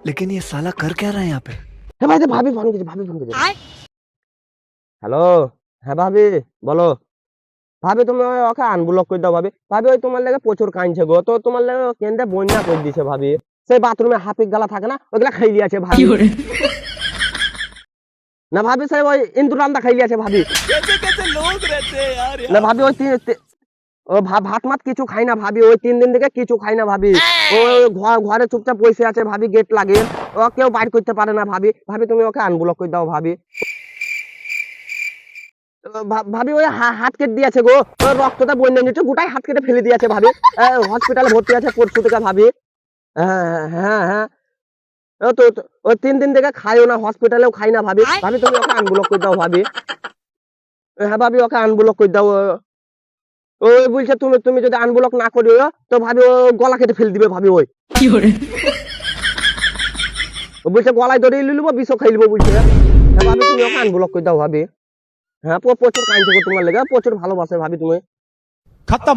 लेकिन ये साला कर क्या रहा है यहाँ पे? হ্যাঁ ভাই ভাবি ফোন করেছে হ্যালো হ্যাঁ ভাবি বলো ভাবি তুমি ওকে আনব্লক করে দাও ভাবি ভাবি ওই তোমার লাগে প্রচুর কাঁদছে গো তো তোমার লাগে কেন্দ্রে বন্যা করে দিছে ভাবি সেই বাথরুমে হাফিক গালা থাকে না ওগুলা খাই লিয়াছে ভাবি না ভাবি সেই ওই ইন্দুরান্দা খাই লিয়াছে ভাবি না ভাবি ওই ও ভাত মাত কিছু খাই না ভাবি ওই 3 দিন থেকে কিছু খাই না ভাবি ও ঘরে চুপচাপ বসে আছে ভাবি গেট লাগে ও কেউ বাইর করতে পারে না ভাবি ভাবি তুমি ওকে আনব্লক করে দাও ভাবি ভাবি ওই হাত কেটে দিয়েছে গো ওর রক্তটা বন্যা নিচ্ছে গোটাই হাত কেটে ফেলে দিয়েছে ভাবি হসপিটালে ভর্তি আছে পরশু থেকে ভাবি হ্যাঁ হ্যাঁ হ্যাঁ তো ওই 3 দিন থেকে খাইও না হসপিটালেও খাই না ভাবি ভাবি তুমি ওকে আনব্লক করে দাও ভাবি হ্যাঁ ভাবি ওকে আনব্লক করে দাও ওই বলছে তুমি তুমি যদি আনব্লক না করিও তো ভাবি ও গলা কেটে ফেলে দিবে ভাবি ওই ও বলছে গলায় ধরে লিলব বিষও খাই লিব বলছে হ্যাঁ ভাবি তুমি ওকে আনব্লক করে দাও ভাবি হ্যাঁ প্রচুর কাঁদছে গো তোমার লেগে প্রচুর ভালোবাসে ভাবি তুমি खत्म।